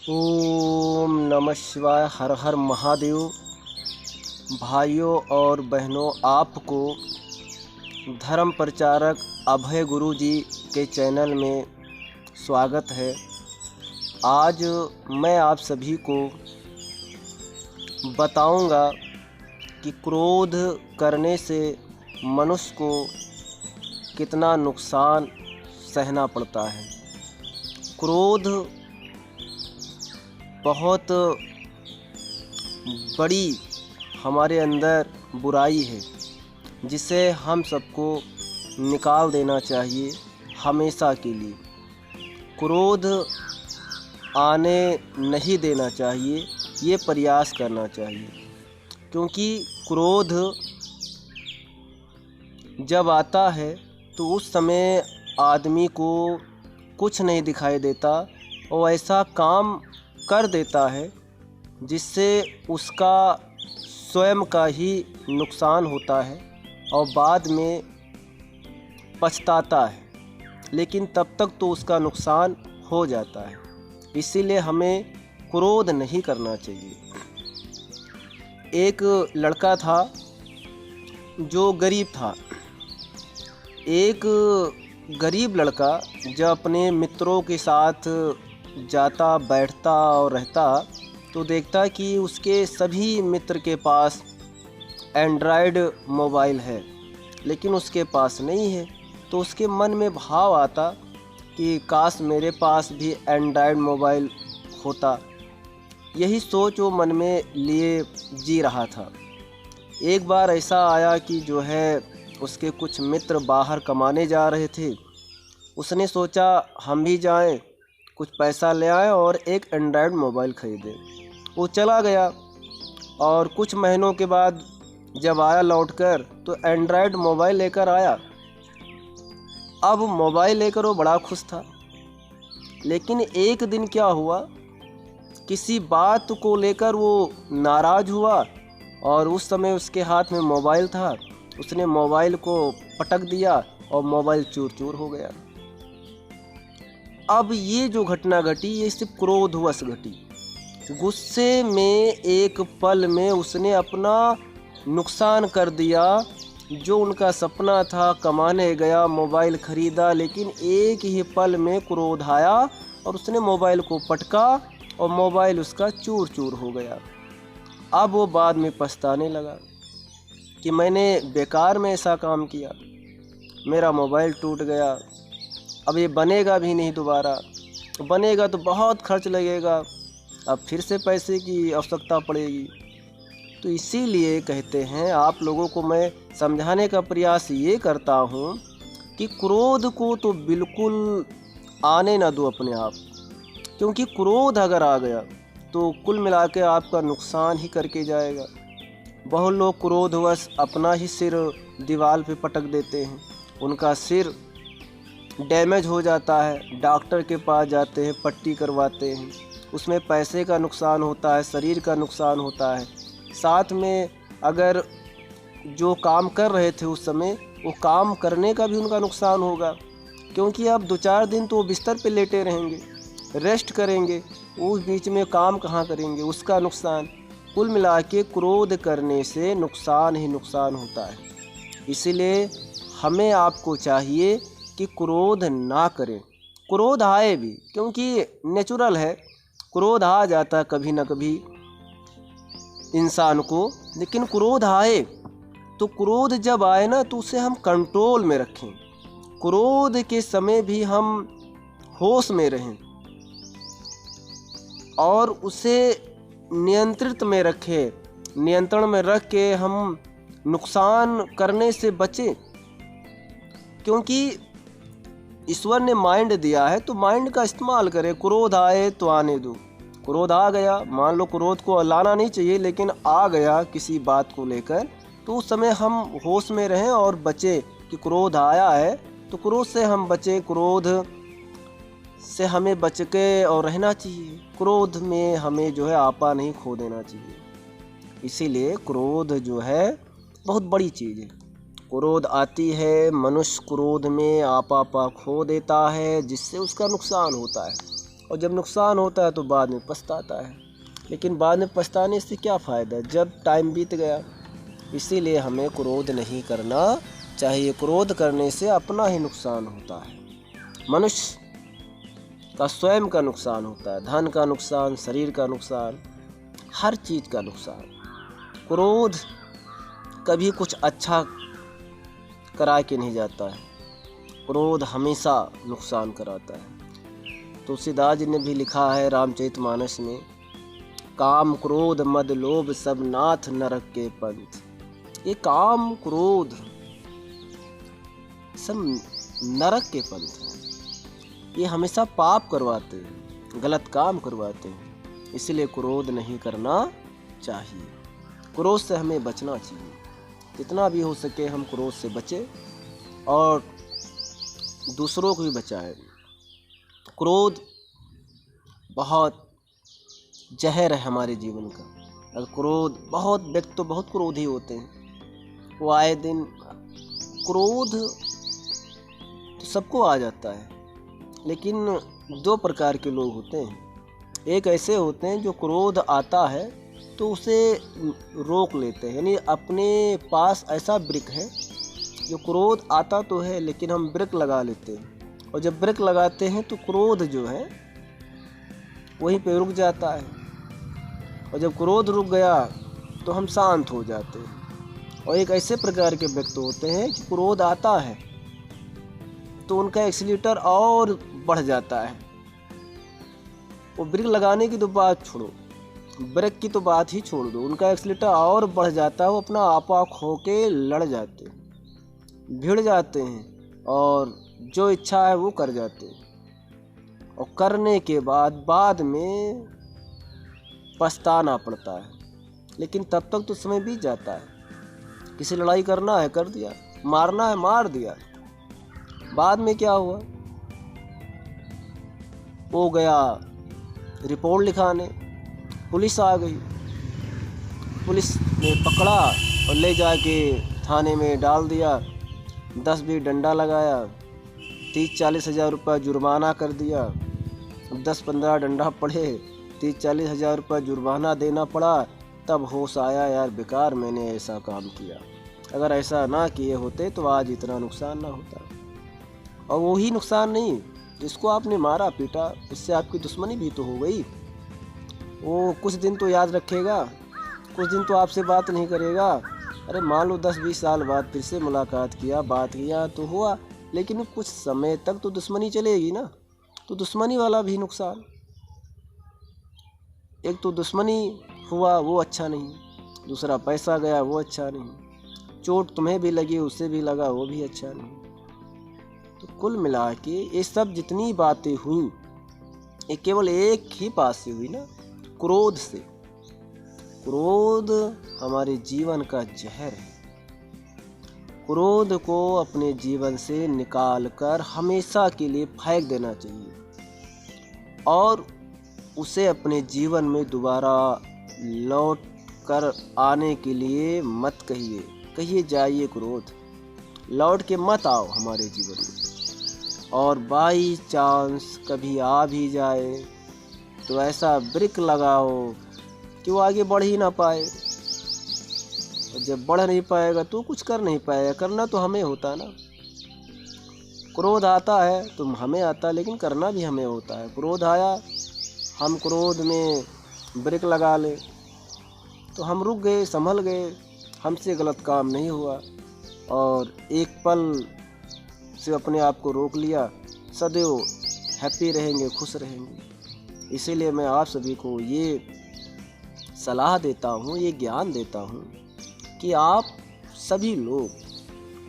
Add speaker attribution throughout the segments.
Speaker 1: ओम नमः शिवाय। हर हर महादेव। भाइयों और बहनों, आपको धर्म प्रचारक अभय गुरु जी के चैनल में स्वागत है। आज मैं आप सभी को बताऊंगा कि क्रोध करने से मनुष्य को कितना नुकसान सहना पड़ता है। क्रोध बहुत बड़ी हमारे अंदर बुराई है, जिसे हम सबको निकाल देना चाहिए हमेशा के लिए। क्रोध आने नहीं देना चाहिए, ये प्रयास करना चाहिए, क्योंकि क्रोध जब आता है तो उस समय आदमी को कुछ नहीं दिखाई देता और ऐसा काम कर देता है जिससे उसका स्वयं का ही नुकसान होता है और बाद में पछताता है, लेकिन तब तक तो उसका नुकसान हो जाता है। इसीलिए हमें क्रोध नहीं करना चाहिए। एक लड़का था जो गरीब था। एक गरीब लड़का जब अपने मित्रों के साथ जाता बैठता और रहता तो देखता कि उसके सभी मित्र के पास एंड्रॉयड मोबाइल है, लेकिन उसके पास नहीं है। तो उसके मन में भाव आता कि काश मेरे पास भी एंड्रॉयड मोबाइल होता। यही सोच वो मन में लिए जी रहा था। एक बार ऐसा आया कि जो है उसके कुछ मित्र बाहर कमाने जा रहे थे। उसने सोचा हम भी जाएं, कुछ पैसा ले आए और एक एंड्रॉयड मोबाइल ख़रीदे। वो चला गया और कुछ महीनों के बाद जब आया लौटकर तो एंड्रॉयड मोबाइल लेकर आया। अब मोबाइल लेकर वो बड़ा खुश था, लेकिन एक दिन क्या हुआ, किसी बात को लेकर वो नाराज़ हुआ और उस समय उसके हाथ में मोबाइल था। उसने मोबाइल को पटक दिया और मोबाइल चूर चूर हो गया। अब ये जो घटना घटी ये सिर्फ क्रोधवश घटी। गुस्से में एक पल में उसने अपना नुकसान कर दिया। जो उनका सपना था, कमाने गया, मोबाइल ख़रीदा, लेकिन एक ही पल में क्रोध आया और उसने मोबाइल को पटका और मोबाइल उसका चूर चूर हो गया। अब वो बाद में पछताने लगा कि मैंने बेकार में ऐसा काम किया, मेरा मोबाइल टूट गया, अब ये बनेगा भी नहीं दोबारा। बनेगा तो बहुत खर्च लगेगा, अब फिर से पैसे की आवश्यकता पड़ेगी। तो इसीलिए कहते हैं, आप लोगों को मैं समझाने का प्रयास ये करता हूँ कि क्रोध को तो बिल्कुल आने ना दो अपने आप, क्योंकि क्रोध अगर आ गया तो कुल मिला के आपका नुकसान ही करके जाएगा। बहुत लोग क्रोधवश अपना ही सिर दीवार पे पटक देते हैं, उनका सिर डैमेज हो जाता है, डॉक्टर के पास जाते हैं, पट्टी करवाते हैं, उसमें पैसे का नुकसान होता है, शरीर का नुकसान होता है। साथ में अगर जो काम कर रहे थे उस समय, वो काम करने का भी उनका नुकसान होगा, क्योंकि अब 2-4 दिन तो वो बिस्तर पे लेटे रहेंगे, रेस्ट करेंगे, उस बीच में काम कहाँ करेंगे, उसका नुकसान। कुल मिला के क्रोध करने से नुकसान ही नुकसान होता है। इसीलिए हमें आपको चाहिए कि क्रोध ना करें। क्रोध आए भी, क्योंकि नेचुरल है, क्रोध आ जाता कभी ना कभी इंसान को, लेकिन क्रोध आए तो क्रोध जब आए ना तो उसे हम कंट्रोल में रखें। क्रोध के समय भी हम होश में रहें और उसे नियंत्रित में रखें, नियंत्रण में रख के हम नुकसान करने से बचें। क्योंकि ईश्वर ने माइंड दिया है तो माइंड का इस्तेमाल करें। क्रोध आए तो आने दो। क्रोध आ गया, मान लो क्रोध को लाना नहीं चाहिए, लेकिन आ गया किसी बात को लेकर, तो उस समय हम होश में रहें और बचें कि क्रोध आया है तो क्रोध से हम बचें। क्रोध से हमें बच के और रहना चाहिए। क्रोध में हमें जो है आपा नहीं खो देना चाहिए। इसीलिए क्रोध जो है बहुत बड़ी चीज़ है। क्रोध आती है, मनुष्य क्रोध में आपा खो देता है, जिससे उसका नुकसान होता है। और जब नुकसान होता है तो बाद में पछताता है, लेकिन बाद में पछताने से क्या फ़ायदा जब टाइम बीत गया। इसीलिए हमें क्रोध नहीं करना चाहिए। क्रोध करने से अपना ही नुकसान होता है, मनुष्य का स्वयं का नुकसान होता है, धन का नुकसान, शरीर का नुकसान, हर चीज़ का नुकसान। क्रोध कभी कुछ अच्छा करा के नहीं जाता है, क्रोध हमेशा नुकसान कराता है। तुलसीदास जी ने भी लिखा है रामचरितमानस में, काम क्रोध मद लोभ सब नाथ नरक के पंथ। ये काम क्रोध सब नरक के पंथ हैं, ये हमेशा पाप करवाते हैं, गलत काम करवाते हैं। इसलिए क्रोध नहीं करना चाहिए, क्रोध से हमें बचना चाहिए। जितना भी हो सके हम क्रोध से बचें और दूसरों को भी बचाएं। क्रोध बहुत जहर है हमारे जीवन का। अगर क्रोध, बहुत व्यक्ति तो बहुत क्रोधी होते हैं, वो आए दिन क्रोध तो सबको आ जाता है, लेकिन दो प्रकार के लोग होते हैं। एक ऐसे होते हैं जो क्रोध आता है तो उसे रोक लेते हैं, यानी अपने पास ऐसा ब्रेक है, जो क्रोध आता तो है लेकिन हम ब्रेक लगा लेते हैं, और जब ब्रेक लगाते हैं तो क्रोध जो है वहीं पे रुक जाता है, और जब क्रोध रुक गया तो हम शांत हो जाते हैं। और एक ऐसे प्रकार के व्यक्ति होते हैं कि क्रोध आता है तो उनका एक्सीलेटर और बढ़ जाता है। वो ब्रेक लगाने की तो बात छोड़ो, ब्रेक की तो बात ही छोड़ दो, उनका एक्सीलेटर और बढ़ जाता है। वो अपना आपा खो के लड़ जाते हैं, भिड़ जाते हैं और जो इच्छा है वो कर जाते हैं, और करने के बाद में पछताना पड़ता है। लेकिन तब तक तो समय बीत जाता है। किसी लड़ाई करना है कर दिया, मारना है मार दिया, बाद में क्या हुआ, वो गया रिपोर्ट लिखाने, पुलिस आ गई, पुलिस ने पकड़ा और ले जाके थाने में डाल दिया, 10-20 डंडा लगाया, 30-40 हज़ार रुपये जुर्माना कर दिया। 10-15 डंडा पड़े, 30-40 हज़ार रुपये जुर्माना देना पड़ा। तब होश आया, यार बेकार मैंने ऐसा काम किया, अगर ऐसा ना किए होते तो आज इतना नुकसान ना होता। और वही नुकसान नहीं जिसको आपने मारा पीटा, उससे आपकी दुश्मनी भी तो हो गई। वो कुछ दिन तो याद रखेगा, कुछ दिन तो आपसे बात नहीं करेगा। अरे मान लो 10-20 साल बाद फिर से मुलाकात किया, बात किया तो हुआ, लेकिन कुछ समय तक तो दुश्मनी चलेगी ना। तो दुश्मनी वाला भी नुकसान, एक तो दुश्मनी हुआ वो अच्छा नहीं, दूसरा पैसा गया वो अच्छा नहीं, चोट तुम्हें भी लगी उससे भी लगा वो भी अच्छा नहीं। तो कुल मिला के ये सब जितनी बातें हुई ये केवल एक ही बात से हुई ना, क्रोध से। क्रोध हमारे जीवन का जहर है। क्रोध को अपने जीवन से निकाल कर हमेशा के लिए फेंक देना चाहिए, और उसे अपने जीवन में दोबारा लौट कर आने के लिए मत कहिए जाइए क्रोध, लौट के मत आओ हमारे जीवन में। और बाई चांस कभी आ भी जाए तो ऐसा ब्रेक लगाओ कि वो आगे बढ़ ही ना पाए, और जब बढ़ नहीं पाएगा तो कुछ कर नहीं पाएगा। करना तो हमें होता है ना, क्रोध आता है तो हमें आता है, लेकिन करना भी हमें होता है। क्रोध आया, हम क्रोध में ब्रेक लगा ले तो हम रुक गए, संभल गए, हमसे गलत काम नहीं हुआ, और एक पल से अपने आप को रोक लिया, सदैव हैप्पी रहेंगे, खुश रहेंगे। इसीलिए मैं आप सभी को ये सलाह देता हूँ, ये ज्ञान देता हूँ कि आप सभी लोग,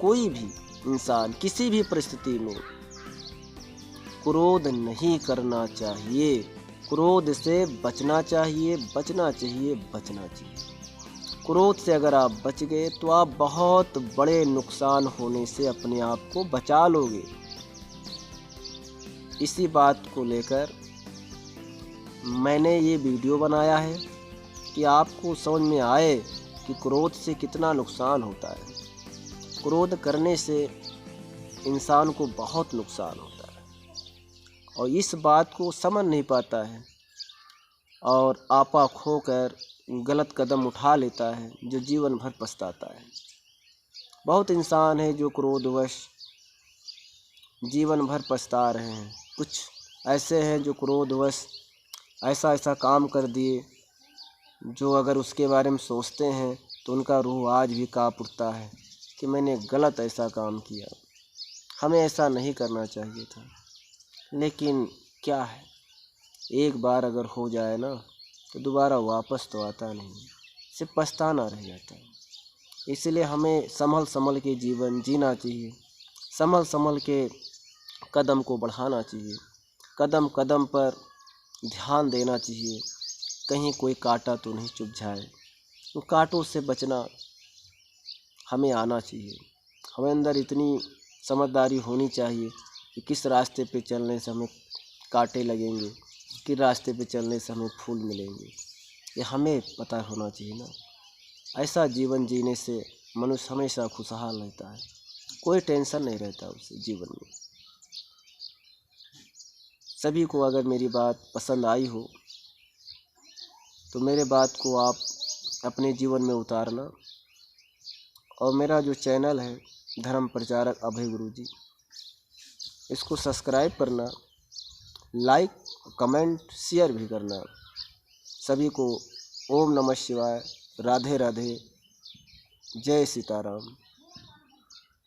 Speaker 1: कोई भी इंसान किसी भी परिस्थिति में क्रोध नहीं करना चाहिए, क्रोध से बचना चाहिए, बचना चाहिए, बचना चाहिए। क्रोध से अगर आप बच गए तो आप बहुत बड़े नुकसान होने से अपने आप को बचा लोगे। इसी बात को लेकर मैंने ये वीडियो बनाया है कि आपको समझ में आए कि क्रोध से कितना नुकसान होता है। क्रोध करने से इंसान को बहुत नुकसान होता है, और इस बात को समझ नहीं पाता है और आपा खोकर गलत कदम उठा लेता है, जो जीवन भर पछताता है। बहुत इंसान है जो क्रोधवश जीवन भर पछता रहे हैं। कुछ ऐसे हैं जो क्रोधवश ऐसा ऐसा काम कर दिए जो अगर उसके बारे में सोचते हैं तो उनका रूह आज भी काँप उठता है कि मैंने गलत ऐसा काम किया, हमें ऐसा नहीं करना चाहिए था। लेकिन क्या है, एक बार अगर हो जाए ना तो दोबारा वापस तो आता नहीं, सिर्फ पछताना रह जाता है। इसलिए हमें संभल संभल के जीवन जीना चाहिए, संभल संभल के कदम को बढ़ाना चाहिए, कदम कदम पर ध्यान देना चाहिए, कहीं कोई कांटा तो नहीं चुभ जाए। उन कांटों से बचना हमें आना चाहिए। हमें अंदर इतनी समझदारी होनी चाहिए कि किस रास्ते पे चलने से हमें कांटे लगेंगे, किस रास्ते पे चलने से हमें फूल मिलेंगे, ये हमें पता होना चाहिए ना। ऐसा जीवन जीने से मनुष्य हमेशा खुशहाल रहता है, कोई टेंशन नहीं रहता उसे जीवन में। सभी को अगर मेरी बात पसंद आई हो तो मेरे बात को आप अपने जीवन में उतारना, और मेरा जो चैनल है धर्म प्रचारक अभय गुरुजी, इसको सब्सक्राइब करना, लाइक, कमेंट, शेयर भी करना। सभी को ओम नमः शिवाय, राधे राधे, जय सीताराम।